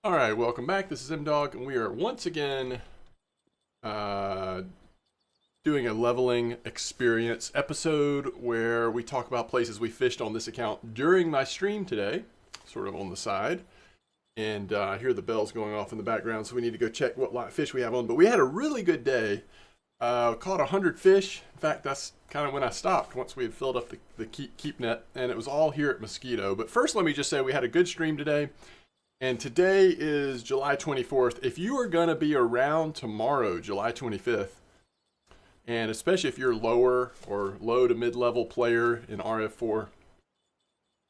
All right, welcome back. This is MDawg, and we are once again uh, doing a leveling experience episode where we talk about places we fished on this account during my stream today, sort of on the side. And I hear the bells going off in the background, so we need to go check what lot of fish we have on. But we had a really good day. Caught 100 fish. In fact, that's kind of when I stopped once we had filled up the keep net, and it was all here at Mosquito. But first, let me just say we had a good stream today. And today is July 24th. If you are going to be around tomorrow, July 25th, and especially if you're lower or low to mid-level player in RF4,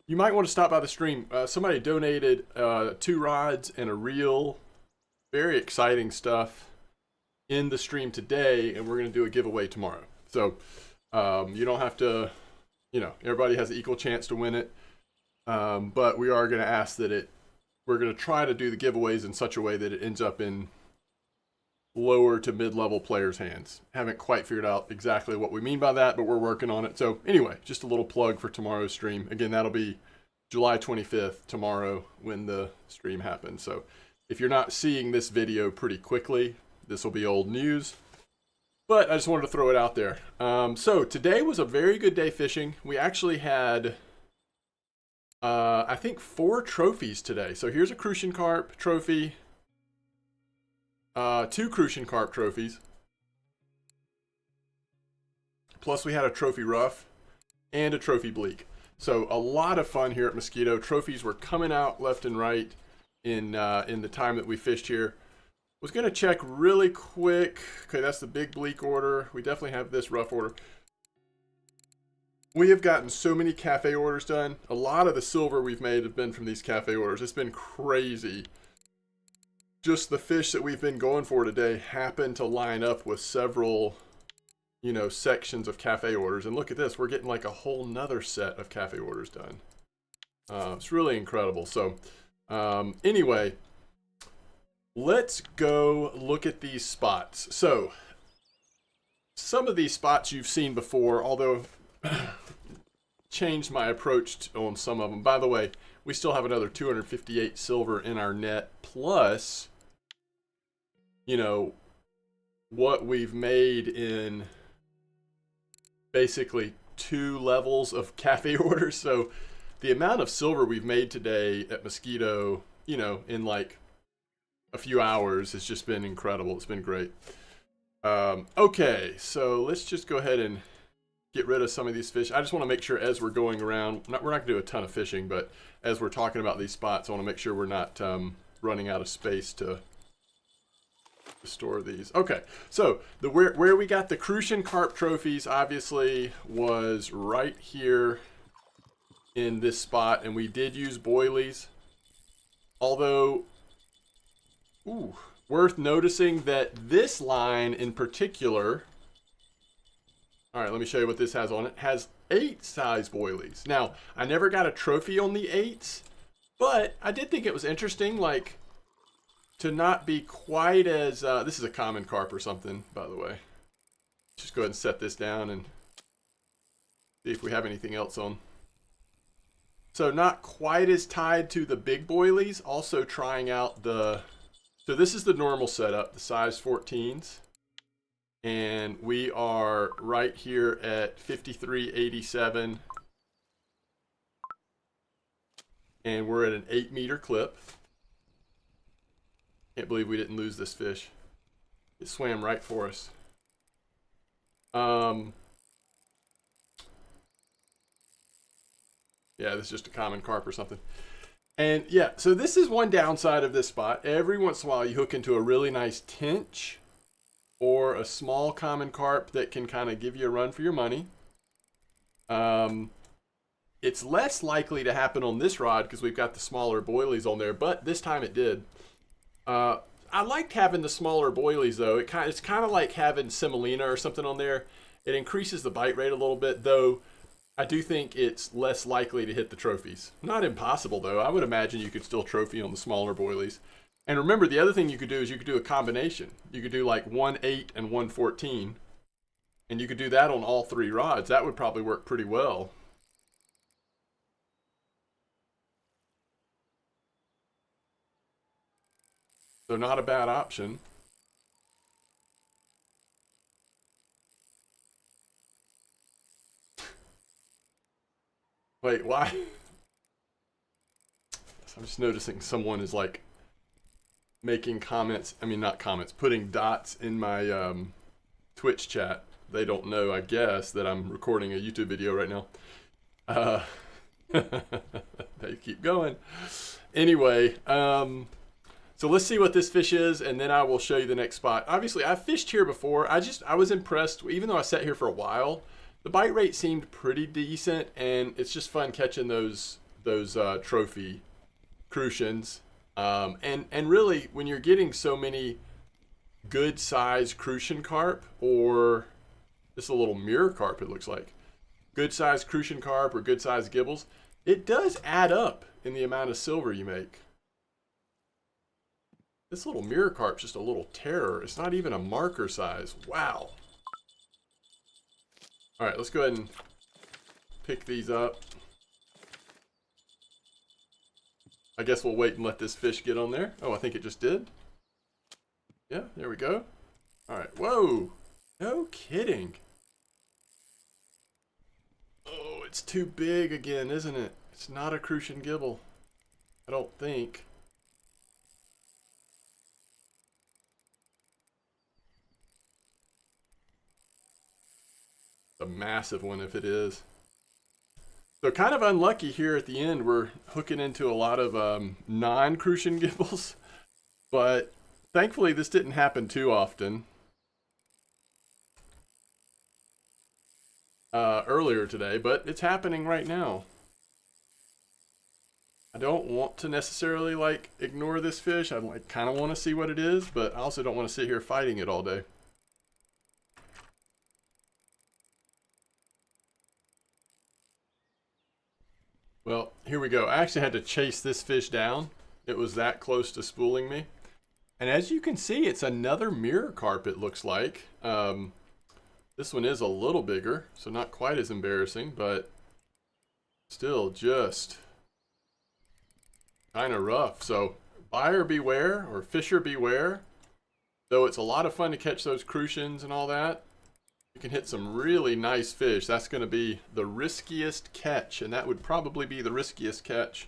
you might want to stop by the stream. Somebody donated 2 rods and a reel. Very exciting stuff in the stream today, and we're going to do a giveaway tomorrow. So you don't have to, everybody has an equal chance to win it. But we are going to ask that we're going to try to do the giveaways in such a way that it ends up in lower to mid-level players' hands. Haven't quite figured out exactly what we mean by that, but we're working on it. So anyway, just a little plug for tomorrow's stream. Again, that'll be July 25th, tomorrow, when the stream happens. So if you're not seeing this video pretty quickly, this will be old news. But I just wanted to throw it out there. So today was a very good day fishing. We actually had I think 4 trophies today. So here's a Crucian Carp trophy, 2 Crucian Carp trophies, plus we had a trophy rough and a trophy bleak. So a lot of fun here at Mosquito. Trophies were coming out left and right in the time that we fished here. Was going to check really quick. Okay, that's the big bleak order. We definitely have this rough order. We have gotten so many cafe orders done. A lot of the silver we've made have been from these cafe orders. It's been crazy. Just the fish that we've been going for today happen to line up with several, sections of cafe orders. And look at this, we're getting like a whole nother set of cafe orders done. It's really incredible. So anyway, let's go look at these spots. So some of these spots you've seen before, although changed my approach on some of them. By the way, we still have another 258 silver in our net, plus, what we've made in basically 2 levels of cafe orders. So the amount of silver we've made today at Mosquito, in like a few hours has just been incredible. It's been great. Okay, so let's just go ahead and get rid of some of these fish. I just want to make sure as we're going around, we're not going to do a ton of fishing, but as we're talking about these spots, I want to make sure we're not running out of space to store these. Okay, so where we got the Crucian Carp trophies obviously was right here in this spot, and we did use boilies. Although, worth noticing that this line in particular, all right, let me show you what this has on it. It has 8 size boilies. Now, I never got a trophy on the 8s, but I did think it was interesting, like, to not be quite as, this is a common carp or something, by the way. Just go ahead and set this down and see if we have anything else on. So not quite as tied to the big boilies, also trying out so this is the normal setup, the size 14s. And we are right here at 53.87. And we're at an 8-meter clip. Can't believe we didn't lose this fish. It swam right for us. Yeah, this is just a common carp or something. And yeah, so this is one downside of this spot. Every once in a while you hook into a really nice tench or a small common carp that can kind of give you a run for your money. It's less likely to happen on this rod because we've got the smaller boilies on there, but this time it did. I liked having the smaller boilies though. It's kind of like having semolina or something on there. It increases the bite rate a little bit, though I do think it's less likely to hit the trophies. Not impossible though. I would imagine you could still trophy on the smaller boilies. And remember, the other thing you could do is you could do a combination. You could do like 1/8 and 1/14. And you could do that on all 3 rods. That would probably work pretty well. So not a bad option. Wait, why? So I'm just noticing someone is like making comments. I mean, not comments, putting dots in my Twitch chat. They don't know, I guess, that I'm recording a YouTube video right now. They keep going. Anyway, so let's see what this fish is, and then I will show you the next spot. Obviously, I've fished here before. I was impressed, even though I sat here for a while. The bite rate seemed pretty decent, and it's just fun catching those trophy crucians. And really, when you're getting so many good size crucian carp, or this is a little mirror carp, it looks like, good size crucian carp or good size gibbles, it does add up in the amount of silver you make. This little mirror carp's just a little terror. It's not even a marker size. Wow. All right, let's go ahead and pick these up. I guess we'll wait and let this fish get on there. Oh, I think it just did. Yeah, there we go. All right, whoa. No kidding. Oh, it's too big again, isn't it? It's not a crucian gibble, I don't think. A massive one if it is. So kind of unlucky here at the end. We're hooking into a lot of non-crucian gibbles, but thankfully this didn't happen too often. Earlier today, but it's happening right now. I don't want to necessarily like ignore this fish. I like kind of want to see what it is, but I also don't want to sit here fighting it all day. Well, here we go. I actually had to chase this fish down. It was that close to spooling me. And as you can see, it's another mirror carp, it looks like. This one is a little bigger, so not quite as embarrassing, but still just kind of rough. So buyer beware, or fisher beware. Though it's a lot of fun to catch those crucians and all that, you can hit some really nice fish. That's going to be the riskiest catch, and that would probably be the riskiest catch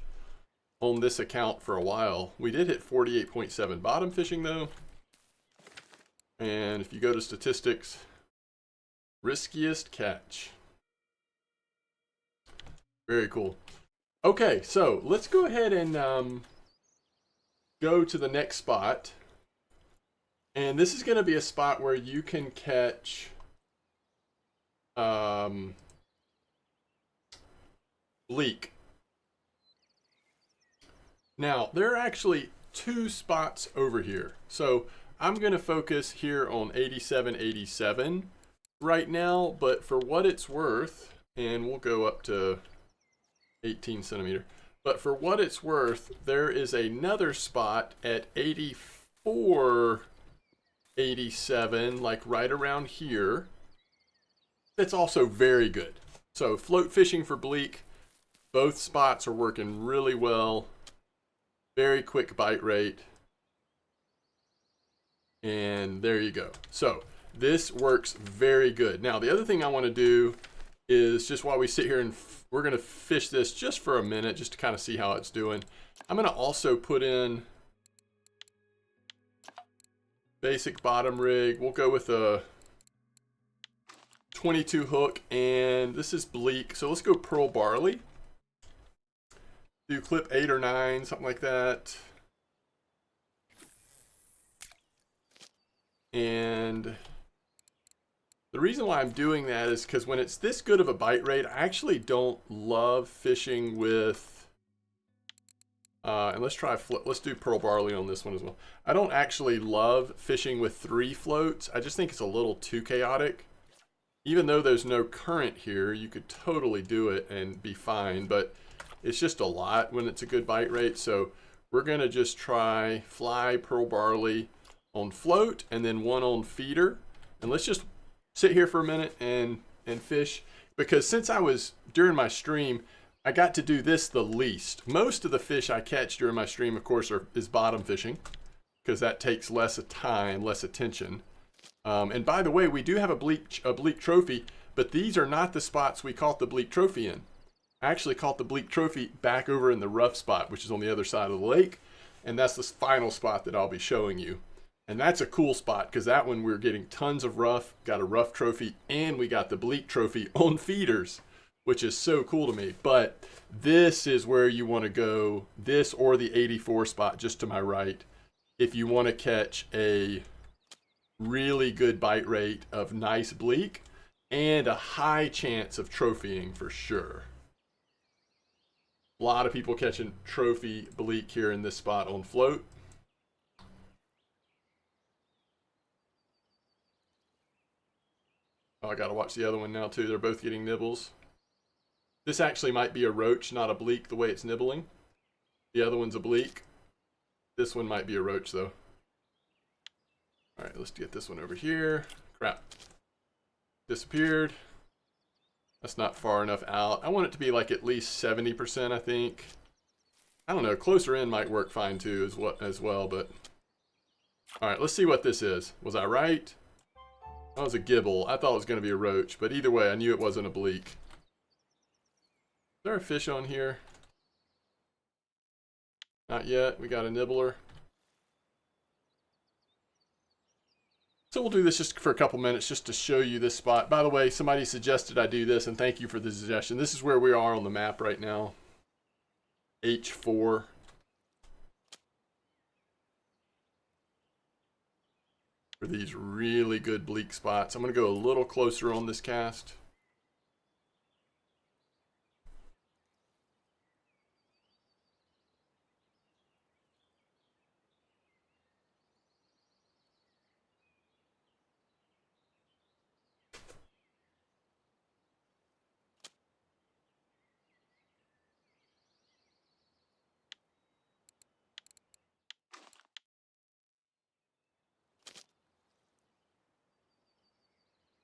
on this account for a while. We did hit 48.7 bottom fishing though. And if you go to statistics, riskiest catch. Very cool. Okay, so let's go ahead and go to the next spot. And this is going to be a spot where you can catch bleak. Now, there are actually two spots over here. So I'm going to focus here on 8787 right now, but for what it's worth, and we'll go up to 18 centimeter, but for what it's worth, there is another spot at 8487, like right around here, that's also very good. So float fishing for bleak, both spots are working really well. Very quick bite rate. And there you go. So this works very good. Now the other thing I want to do is, just while we sit here, and we're going to fish this just for a minute just to kind of see how it's doing. I'm going to also put in basic bottom rig. We'll go with a 22 hook, and this is bleak. So let's go pearl barley. Do clip 8 or 9, something like that. And the reason why I'm doing that is because when it's this good of a bite rate, I actually don't love fishing with, and let's do pearl barley on this one as well. I don't actually love fishing with 3 floats. I just think it's a little too chaotic. Even though there's no current here, you could totally do it and be fine, but it's just a lot when it's a good bite rate. So we're going to just try fly pearl barley on float and then one on feeder. And let's just sit here for a minute and fish, because since I was during my stream, I got to do this the least. Most of the fish I catch during my stream, of course, is bottom fishing, because that takes less time, less attention. And by the way, we do have a bleak trophy, but these are not the spots we caught the bleak trophy in. I actually caught the bleak trophy back over in the rough spot, which is on the other side of the lake. And that's the final spot that I'll be showing you. And that's a cool spot because that one we're getting tons of rough, got a rough trophy, and we got the bleak trophy on feeders, which is so cool to me. But this is where you want to go, this or the 84 spot just to my right, if you want to catch a really good bite rate of nice bleak and a high chance of trophying for sure. A lot of people catching trophy bleak here in this spot on float. Oh, I gotta watch the other one now too. They're both getting nibbles. This actually might be a roach, not a bleak the way it's nibbling. The other one's a bleak. This one might be a roach though. All right, let's get this one over here. Crap. Disappeared. That's not far enough out. I want it to be like at least 70%, I think. I don't know, closer in might work fine too as well, but... All right, let's see what this is. Was I right? That was a gibble. I thought it was going to be a roach, but either way, I knew it wasn't a bleak. Is there a fish on here? Not yet. We got a nibbler. So we'll do this just for a couple minutes just to show you this spot. By the way, somebody suggested I do this, and thank you for the suggestion. This is where we are on the map right now. H4. For these really good bleak spots. I'm going to go a little closer on this cast.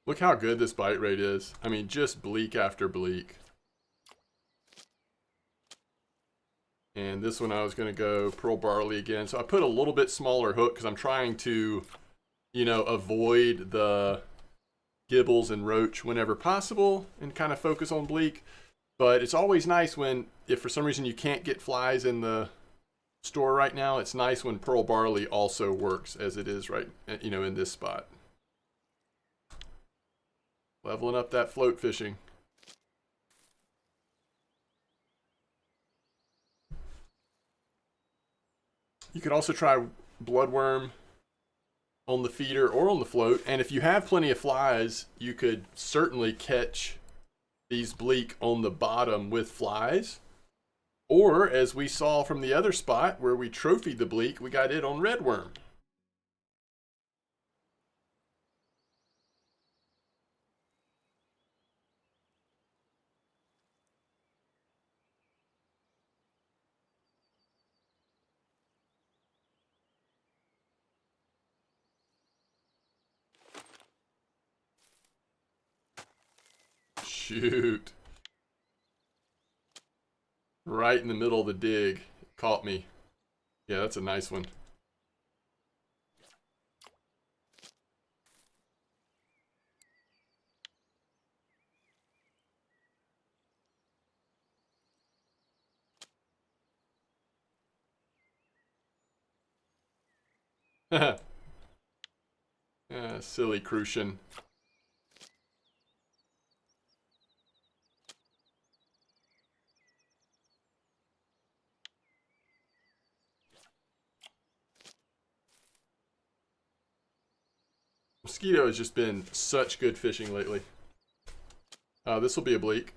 Look how good this bite rate is. I mean, just bleak after bleak. And this one I was going to go pearl barley again. So I put a little bit smaller hook because I'm trying to, you know, avoid the gibbles and roach whenever possible and kind of focus on bleak. But it's always nice when, if for some reason you can't get flies in the store right now, it's nice when pearl barley also works as it is right, you know, in this spot. Leveling up that float fishing. You could also try bloodworm on the feeder or on the float. And if you have plenty of flies, you could certainly catch these bleak on the bottom with flies. Or, as we saw from the other spot where we trophied the bleak, we got it on redworm. Shoot. Right in the middle of the dig. It caught me. Yeah, that's a nice one. Silly crucian. Mosquito has just been such good fishing lately. This will be a bleak.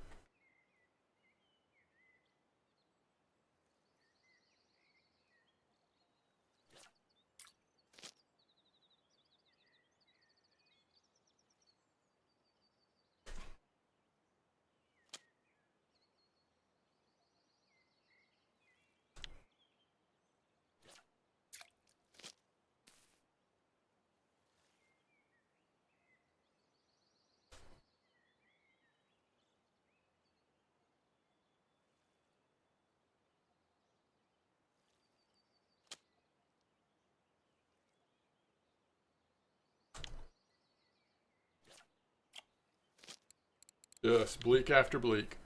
Yes, bleak after bleak.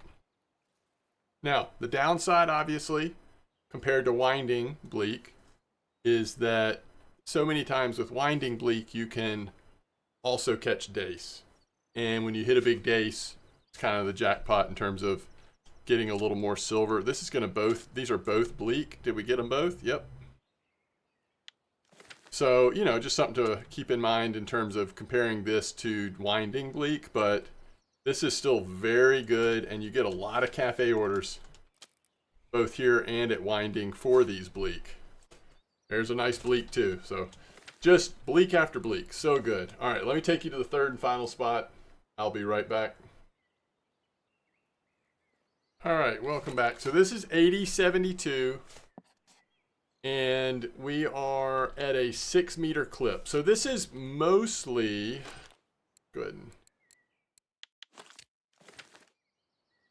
Now, the downside, obviously, compared to winding bleak, is that so many times with winding bleak, you can also catch dace. And when you hit a big dace, it's kind of the jackpot in terms of getting a little more silver. This is going to both, these are both bleak. Did we get them both? Yep. So, you know, just something to keep in mind in terms of comparing this to winding bleak, but this is still very good, and you get a lot of cafe orders, both here and at winding, for these bleak. There's a nice bleak too, so just bleak after bleak, so good. All right, let me take you to the third and final spot. I'll be right back. All right, welcome back. So this is 8072. And we are at a 6 meter clip. So this is mostly, good.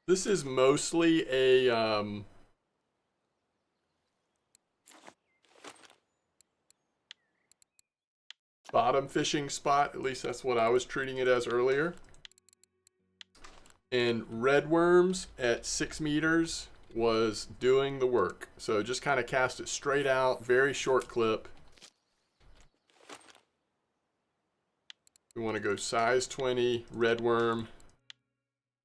This is mostly a bottom fishing spot. At least that's what I was treating it as earlier. And red worms at 6 meters was doing the work. So just kind of cast it straight out, very short clip. We want to go size 20 red worm.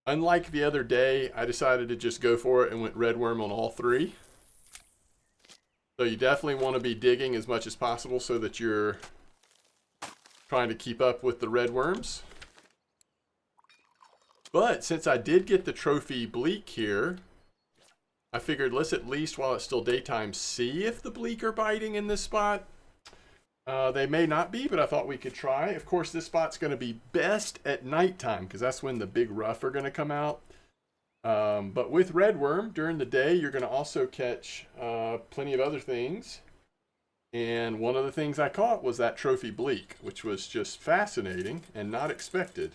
Unlike the other day, I decided to just go for it and went red worm on all three. So you definitely want to be digging as much as possible so that you're trying to keep up with the red worms. But since I did get the trophy bleak here, I figured let's at least, while it's still daytime, see if the bleak are biting in this spot. They may not be, but I thought we could try. Of course, this spot's going to be best at nighttime because that's when the big rough are going to come out. But with redworm, during the day, you're going to also catch plenty of other things. And one of the things I caught was that trophy bleak, which was just fascinating and not expected,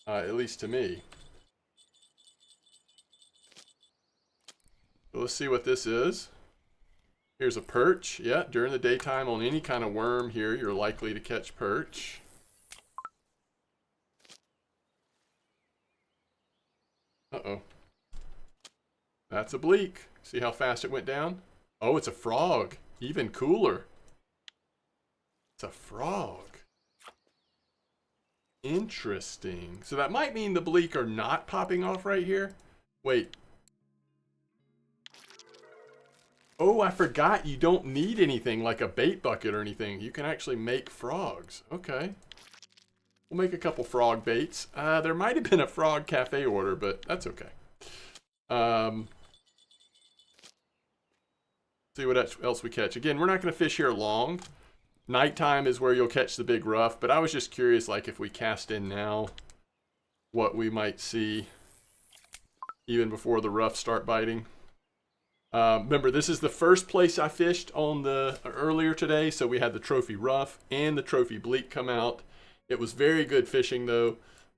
at least to me. So let's see what this is. Here's a perch. Yeah, during the daytime on any kind of worm here, you're likely to catch perch. Uh-oh. That's a bleak. See how fast it went down? Oh, it's a frog. Even cooler. It's a frog. Interesting. So that might mean the bleak are not popping off right here. Wait. Oh, I forgot you don't need anything like a bait bucket or anything. You can actually make frogs. Okay. We'll make a couple frog baits. There might have been a frog cafe order, but that's okay. See what else we catch. Again, we're not going to fish here long. Nighttime is where you'll catch the big rough, but I was just curious, like if we cast in now, what we might see even before the rough start biting. Remember, this is the first place I fished on the earlier today, so we had the trophy rough and the trophy bleak come out. It was very good fishing though.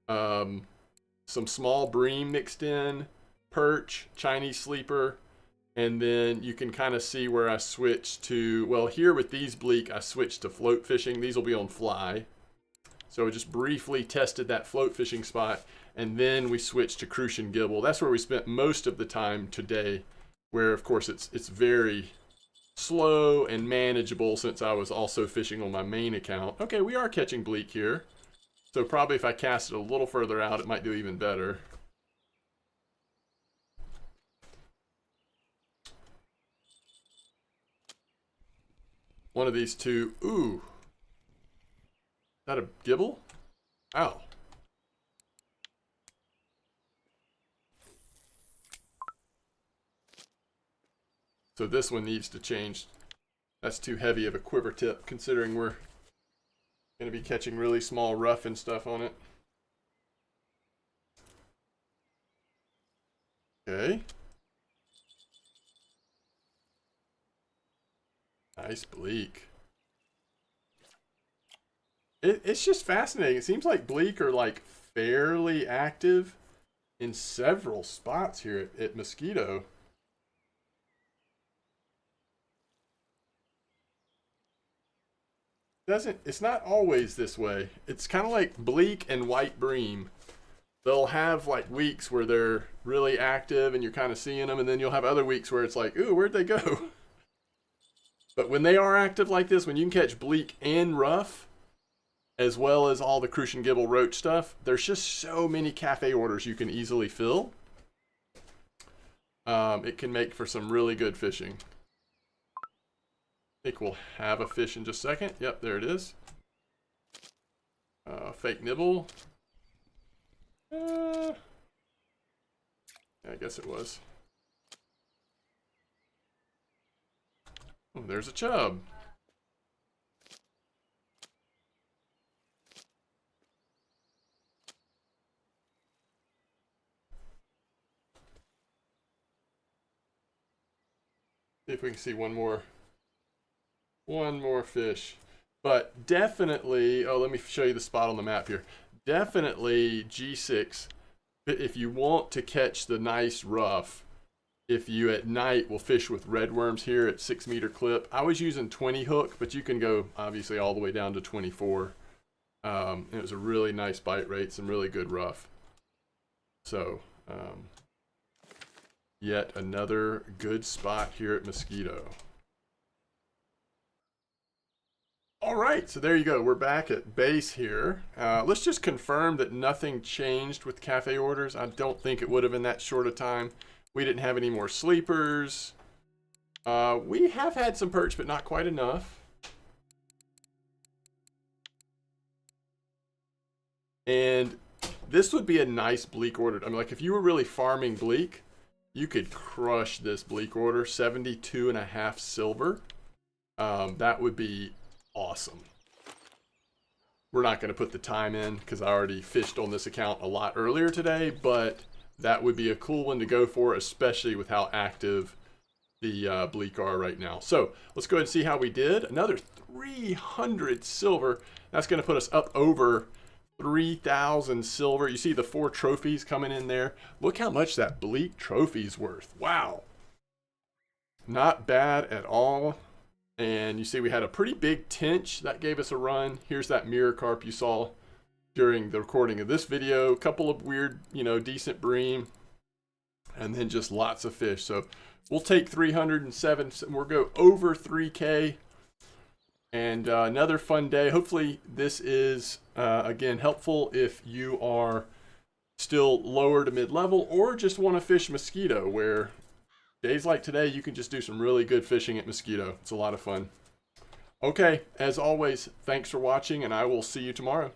Some small bream mixed in, perch, Chinese sleeper, and then you can kind of see where I switched to, well, here with these bleak, I switched to float fishing. These will be on fly. So I just briefly tested that float fishing spot, and then we switched to crucian gibble. That's where we spent most of the time today, where of course it's very slow and manageable since I was also fishing on my main account. Okay, we are catching bleak here. So probably if I cast it a little further out, it might do even better. One of these two. Ooh. Is that a gibble? Ow. So this one needs to change. That's too heavy of a quiver tip considering we're going to be catching really small rough and stuff on it. Okay. Nice bleak. It's just fascinating. It seems like bleak are like fairly active in several spots here at Mosquito. It's not always this way. It's kind of like bleak and white bream. they'll have like weeks where they're really active and you're kind of seeing them, and then you'll have other weeks where it's like, ooh, where'd they go? But when they are active like this, when you can catch bleak and rough, as well as all the crucian gibble roach stuff, there's just so many cafe orders you can easily fill. It can make for some really good fishing. I think we'll have a fish in just a second. Yep, there it is. Fake nibble. I guess it was. Oh, there's a chub. See if we can see one more fish. But definitely, oh, let me show you the spot on the map here. Definitely G6, if you want to catch the nice rough, if you at night will fish with redworms here at 6 meter clip. I was using 20 hook, but you can go obviously all the way down to 24. It was a really nice bite rate, some really good rough. So, yet another good spot here at Mosquito. All right, so there you go. We're back at base here. Let's just confirm that nothing changed with cafe orders. I don't think it would have in that short a time. We didn't have any more sleepers. We have had some perch, but not quite enough. And this would be a nice bleak order. I mean, like if you were really farming bleak, you could crush this bleak order. 72.5 silver. That would be awesome. We're not going to put the time in because I already fished on this account a lot earlier today, but that would be a cool one to go for, especially with how active the bleak are right now. So let's go ahead and see how we did. Another 300 silver. That's going to put us up over 3,000 silver. You see the 4 trophies coming in there. Look how much that bleak trophy's worth. Wow. Not bad at all. And you see we had a pretty big tench that gave us a run. Here's that mirror carp you saw during the recording of this video. A couple of weird, decent bream. And then just lots of fish. So we'll take 307. We'll go over 3K. And another fun day. Hopefully this is, again, helpful if you are still lower to mid-level or just want to fish Mosquito, where days like today, you can just do some really good fishing at Mosquito. It's a lot of fun. Okay, as always, thanks for watching, and I will see you tomorrow.